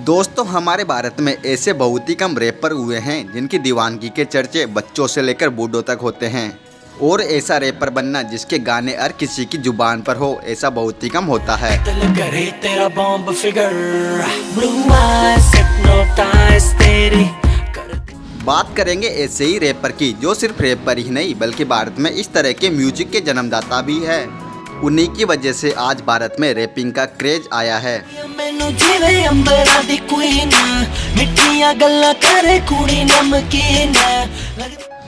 दोस्तों, हमारे भारत में ऐसे बहुत ही कम रैपर हुए हैं जिनकी दीवानगी के चर्चे बच्चों से लेकर बूढ़ों तक होते हैं। और ऐसा रैपर बनना जिसके गाने हर किसी की जुबान पर हो, ऐसा बहुत ही कम होता है। बात करेंगे ऐसे ही रैपर की जो सिर्फ रैपर ही नहीं बल्कि भारत में इस तरह के म्यूजिक के जन्मदाता भी है। उन्हीं की वजह से आज भारत में रैपिंग का क्रेज आया है।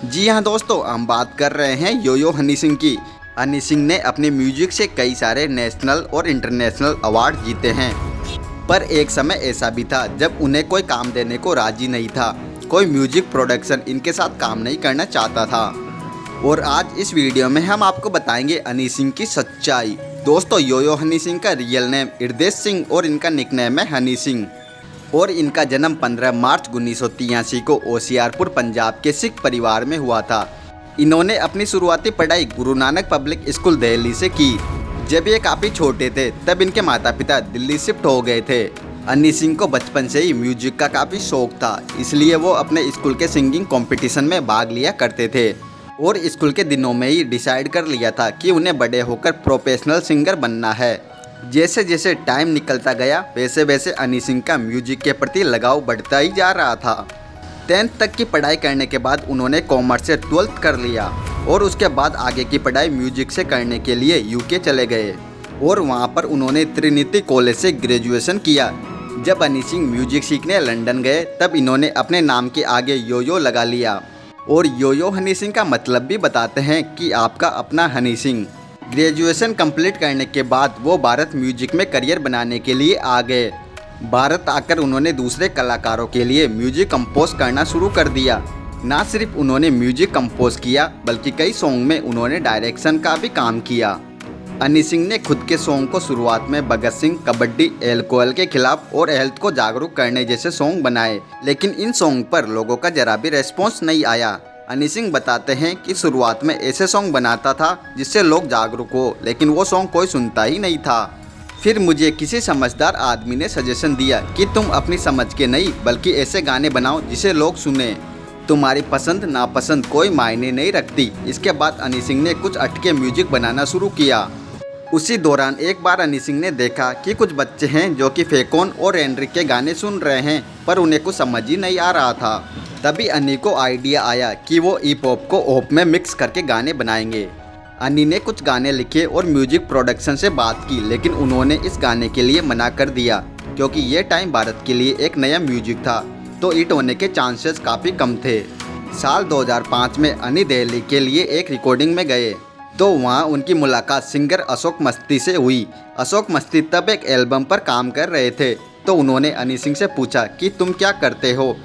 जी हाँ दोस्तों, हम बात कर रहे हैं योयो हनी सिंह की। हनी सिंह ने अपने म्यूजिक से कई सारे नेशनल और इंटरनेशनल अवार्ड जीते हैं। पर एक समय ऐसा भी था जब उन्हें कोई काम देने को राजी नहीं था, कोई म्यूजिक प्रोडक्शन इनके साथ काम नहीं करना चाहता था। और आज इस वीडियो में हम आपको बताएंगे हनी सिंह की सच्चाई। दोस्तों, योयो हनी सिंह का रियल नेम हृदेश सिंह और इनका निकनेम है हनी सिंह। और इनका जन्म 15 मार्च 1983 को होशियारपुर पंजाब के सिख परिवार में हुआ था। इन्होंने अपनी शुरुआती पढ़ाई गुरु नानक पब्लिक स्कूल दिल्ली से की। जब ये काफ़ी छोटे थे तब इनके माता पिता दिल्ली शिफ्ट हो गए थे। हनी सिंह को बचपन से ही म्यूजिक का काफ़ी शौक था, इसलिए वो अपने स्कूल के सिंगिंग कंपटीशन में भाग लिया करते थे। और स्कूल के दिनों में ही डिसाइड कर लिया था कि उन्हें बड़े होकर प्रोफेशनल सिंगर बनना है। जैसे जैसे टाइम निकलता गया वैसे वैसे हनी सिंह का म्यूजिक के प्रति लगाव बढ़ता ही जा रहा था। 10th तक की पढ़ाई करने के बाद उन्होंने कॉमर्स से 12th कर लिया और उसके बाद आगे की पढ़ाई म्यूजिक से करने के लिए यूके चले गए और वहाँ पर उन्होंने ट्रिनिटी कॉलेज से ग्रेजुएशन किया। जब हनी सिंह म्यूजिक सीखने लंदन गए तब इन्होंने अपने नाम के आगे योयो लगा लिया। और योयो हनी सिंह का मतलब भी बताते हैं कि आपका अपना हनी सिंह। ग्रेजुएशन कंप्लीट करने के बाद वो भारत म्यूजिक में करियर बनाने के लिए आ गए। भारत आकर उन्होंने दूसरे कलाकारों के लिए म्यूजिक कंपोज करना शुरू कर दिया। ना सिर्फ उन्होंने म्यूजिक कंपोज किया बल्कि कई सॉन्ग में उन्होंने डायरेक्शन का भी काम किया। हनी सिंह ने खुद के सॉन्ग को शुरुआत में भगत सिंह, कबड्डी, एल्कोहल के खिलाफ और हेल्थ को जागरूक करने जैसे सॉन्ग बनाए, लेकिन इन सॉन्ग पर लोगों का जरा भी रेस्पॉन्स नहीं आया। हनी सिंह बताते हैं कि शुरुआत में ऐसे सॉन्ग बनाता था जिससे लोग जागरूक हो, लेकिन वो सॉन्ग कोई सुनता ही नहीं था। फिर मुझे किसी समझदार आदमी ने सजेशन दिया कि तुम अपनी समझ के नहीं बल्कि ऐसे गाने बनाओ जिसे लोग सुने। तुम्हारी पसंद नापसंद कोई मायने नहीं रखती। इसके बाद हनी सिंह ने कुछ हटके म्यूजिक बनाना शुरू किया। उसी दौरान एक बार हनी सिंह ने देखा कि कुछ बच्चे हैं जो कि फेकोन और एंड्रिक के गाने सुन रहे हैं, पर उन्हें कुछ समझ ही नहीं आ रहा था। तभी हनी को आइडिया आया कि वो हिप हॉप को ओप में मिक्स करके गाने बनाएंगे। हनी ने कुछ गाने लिखे और म्यूजिक प्रोडक्शन से बात की, लेकिन उन्होंने इस गाने के लिए मना कर दिया क्योंकि ये टाइम भारत के लिए एक नया म्यूजिक था, तो हिट होने के चांसेस काफ़ी कम थे। साल 2005 में हनी दिल्ली के लिए एक रिकॉर्डिंग में गए तो वहाँ उनकी मुलाकात सिंगर अशोक मस्ती से हुई। अशोक मस्ती तब एक एल्बम पर काम कर रहे थे, तो उन्होंने हनी सिंह से पूछा कि तुम क्या करते हो।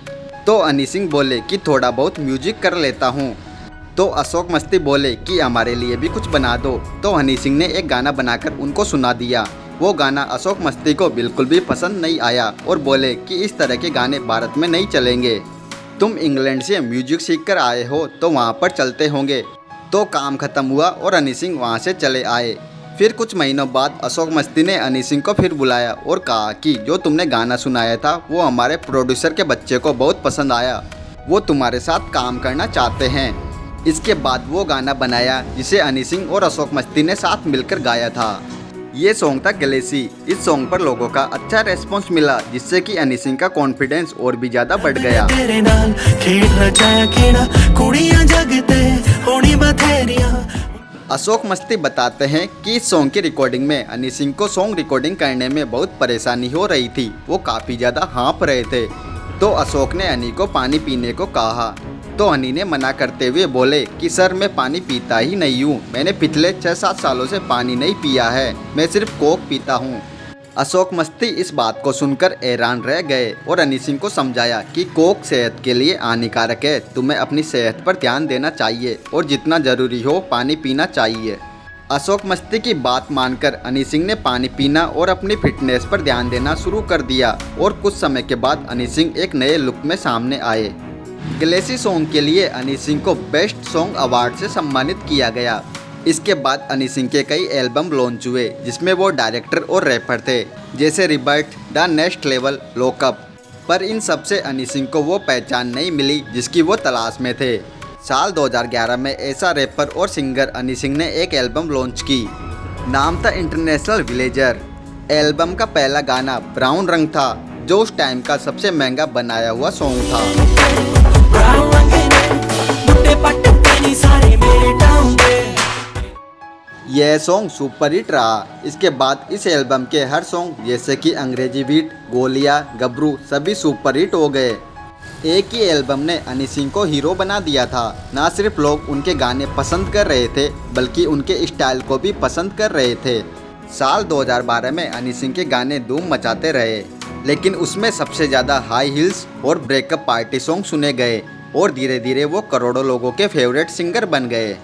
तो हनी सिंह बोले कि थोड़ा बहुत म्यूजिक कर लेता हूँ। तो अशोक मस्ती बोले कि हमारे लिए भी कुछ बना दो। तो हनी सिंह ने एक गाना बनाकर उनको सुना दिया। वो गाना अशोक मस्ती को बिल्कुल भी पसंद नहीं आया और बोले कि इस तरह के गाने भारत में नहीं चलेंगे। तुम इंग्लैंड से म्यूजिक सीख कर आए हो तो वहाँ पर चलते होंगे। तो काम खत्म हुआ और हनी सिंह वहाँ से चले आए। फिर कुछ महीनों बाद अशोक मस्ती ने हनी सिंह को फिर बुलाया और कहा कि जो तुमने गाना सुनाया था वो हमारे प्रोड्यूसर के बच्चे को बहुत पसंद आया, वो तुम्हारे साथ काम करना चाहते हैं। इसके बाद वो गाना बनाया जिसे हनी सिंह और अशोक मस्ती ने साथ मिलकर गाया था। ये सॉन्ग था गलेसी। इस सॉन्ग पर लोगों का अच्छा रेस्पॉन्स मिला, जिससे कि हनी सिंह का कॉन्फिडेंस और भी ज़्यादा बढ़ गया। अशोक मस्ती बताते हैं कि इस सॉन्ग की रिकॉर्डिंग में हनी सिंह को सॉन्ग रिकॉर्डिंग करने में बहुत परेशानी हो रही थी। वो काफ़ी ज़्यादा हाँफ रहे थे। तो अशोक ने हनी को पानी पीने को कहा, तो हनी ने मना करते हुए बोले कि सर मैं पानी पीता ही नहीं हूँ, मैंने पिछले 6-7 सालों से पानी नहीं पिया है, मैं सिर्फ कोक पीता हूँ। अशोक मस्ती इस बात को सुनकर हैरान रह गए और हनी सिंह को समझाया कि कोक सेहत के लिए हानिकारक है, तुम्हें अपनी सेहत पर ध्यान देना चाहिए और जितना ज़रूरी हो पानी पीना चाहिए। अशोक मस्ती की बात मानकर हनी सिंह ने पानी पीना और अपनी फिटनेस पर ध्यान देना शुरू कर दिया और कुछ समय के बाद हनी सिंह एक नए लुक में सामने आए। गलेसी सॉन्ग के लिए हनी सिंह को बेस्ट सॉन्ग अवार्ड से सम्मानित किया गया। इसके बाद हनी सिंह के कई एल्बम लॉन्च हुए जिसमें वो डायरेक्टर और रैपर थे, जैसे रिबर्ट, द नेक्स्ट लेवल, लॉकअप। पर इन सबसे हनी सिंह को वो पहचान नहीं मिली जिसकी वो तलाश में थे। साल 2011 में ऐसा रैपर और सिंगर हनी सिंह ने एक एल्बम लॉन्च की। नाम था इंटरनेशनल विलेजर। एल्बम का पहला गाना ब्राउन रंग था, जो उस टाइम का सबसे महंगा बनाया हुआ सॉन्ग था। यह सॉन्ग सुपर हिट रहा। इसके बाद इस एल्बम के हर सॉन्ग जैसे कि अंग्रेजी बीट, गोलियां, गबरू सभी सुपर हिट हो गए। एक ही एल्बम ने हनी सिंह को हीरो बना दिया था। ना सिर्फ लोग उनके गाने पसंद कर रहे थे बल्कि उनके स्टाइल को भी पसंद कर रहे थे। साल 2012 में हनी सिंह के गाने धूम मचाते रहे, लेकिन उसमें सबसे ज़्यादा हाई हिल्स और ब्रेकअप पार्टी सॉन्ग सुने गए और धीरे धीरे वो करोड़ों लोगों के फेवरेट सिंगर बन गए।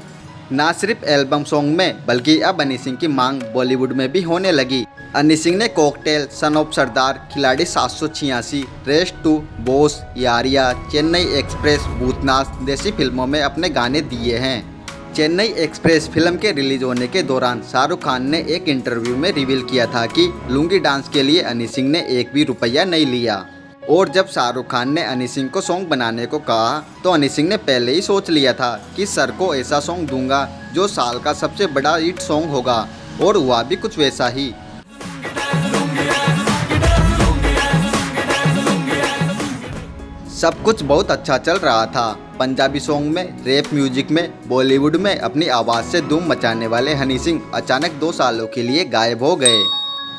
ना सिर्फ एल्बम सॉन्ग में बल्कि अब हनी सिंह की मांग बॉलीवुड में भी होने लगी। हनी सिंह ने कॉकटेल, सन ऑफ सरदार, खिलाड़ी 786, रेस 2, बॉस, यारिया, चेन्नई एक्सप्रेस, भूतनाथ जैसी फिल्मों में अपने गाने दिए हैं। चेन्नई एक्सप्रेस फिल्म के रिलीज होने के दौरान शाहरुख खान ने एक इंटरव्यू में रिवील किया था कि लुंगी डांस के लिए हनी सिंह ने एक भी रुपया नहीं लिया। और जब शाहरुख खान ने हनी सिंह को सॉन्ग बनाने को कहा तो हनी सिंह ने पहले ही सोच लिया था कि सर को ऐसा सॉन्ग दूंगा जो साल का सबसे बड़ा हिट सॉन्ग होगा, और हुआ भी कुछ वैसा ही। सब कुछ बहुत अच्छा चल रहा था। पंजाबी सॉन्ग में, रैप म्यूजिक में, बॉलीवुड में अपनी आवाज़ से धूम मचाने वाले हनी सिंह अचानक 2 सालों के लिए गायब हो गए।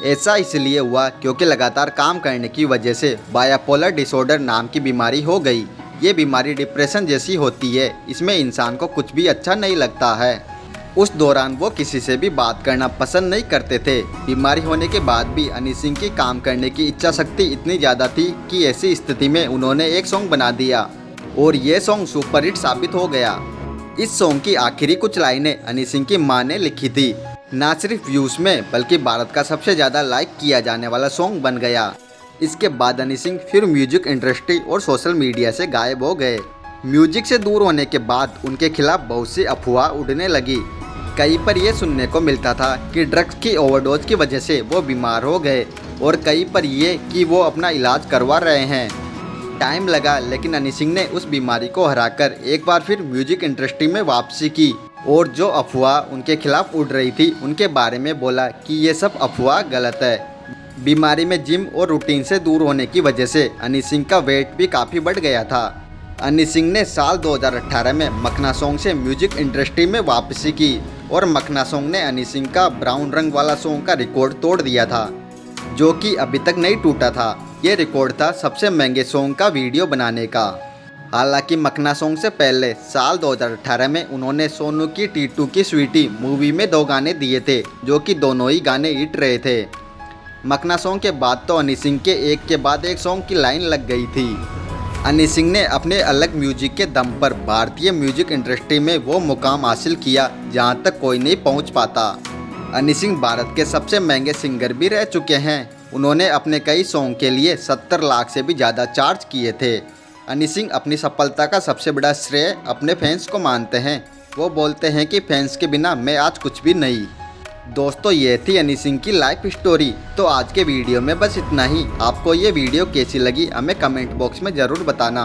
ऐसा इसलिए हुआ क्योंकि लगातार काम करने की वजह से बायपोलर डिसऑर्डर नाम की बीमारी हो गई। ये बीमारी डिप्रेशन जैसी होती है, इसमें इंसान को कुछ भी अच्छा नहीं लगता है। उस दौरान वो किसी से भी बात करना पसंद नहीं करते थे। बीमारी होने के बाद भी हनी सिंह की काम करने की इच्छा शक्ति इतनी ज़्यादा थी कि ऐसी स्थिति में उन्होंने एक सॉन्ग बना दिया और ये सॉन्ग सुपरहिट साबित हो गया। इस सॉन्ग की आखिरी कुछ लाइनें हनी सिंह की मां ने लिखी थी। ना सिर्फ व्यूज़ में बल्कि भारत का सबसे ज़्यादा लाइक किया जाने वाला सॉन्ग बन गया। इसके बाद हनी सिंह फिर म्यूजिक इंडस्ट्री और सोशल मीडिया से गायब हो गए। म्यूजिक से दूर होने के बाद उनके खिलाफ बहुत सी अफवाह उड़ने लगी। कई पर यह सुनने को मिलता था कि ड्रग्स की ओवरडोज की वजह से वो बीमार हो गए, और कई पर ये कि वो अपना इलाज करवा रहे हैं। टाइम लगा, लेकिन हनी सिंह ने उस बीमारी को हराकर एक बार फिर म्यूजिक इंडस्ट्री में वापसी की और जो अफवाह उनके खिलाफ उड़ रही थी उनके बारे में बोला कि ये सब अफवाह गलत है। बीमारी में जिम और रूटीन से दूर होने की वजह से हनी सिंह का वेट भी काफ़ी बढ़ गया था। हनी सिंह ने साल 2018 में मखना सॉन्ग से म्यूजिक इंडस्ट्री में वापसी की और मखना सॉन्ग ने हनी सिंह का ब्राउन रंग वाला सॉन्ग का रिकॉर्ड तोड़ दिया था, जो कि अभी तक नहीं टूटा था। ये रिकॉर्ड था सबसे महंगे सॉन्ग का वीडियो बनाने का। हालांकि मखना सॉन्ग से पहले साल 2018 में उन्होंने सोनू की टीटू की स्वीटी मूवी में 2 गाने दिए थे, जो कि दोनों ही गाने हिट रहे थे। मखना सॉन्ग के बाद तो हनी सिंह के एक के बाद एक सॉन्ग की लाइन लग गई थी। हनी सिंह ने अपने अलग म्यूजिक के दम पर भारतीय म्यूजिक इंडस्ट्री में वो मुकाम हासिल किया जहां तक कोई नहीं पहुंच पाता। हनी सिंह भारत के सबसे महंगे सिंगर भी रह चुके हैं। उन्होंने अपने कई सॉन्ग के लिए 70 लाख से भी ज़्यादा चार्ज किए थे। हनी सिंह अपनी सफलता का सबसे बड़ा श्रेय अपने फैंस को मानते हैं। वो बोलते हैं कि फैंस के बिना मैं आज कुछ भी नहीं। दोस्तों, ये थी हनी सिंह की लाइफ स्टोरी। तो आज के वीडियो में बस इतना ही। आपको ये वीडियो कैसी लगी हमें कमेंट बॉक्स में ज़रूर बताना।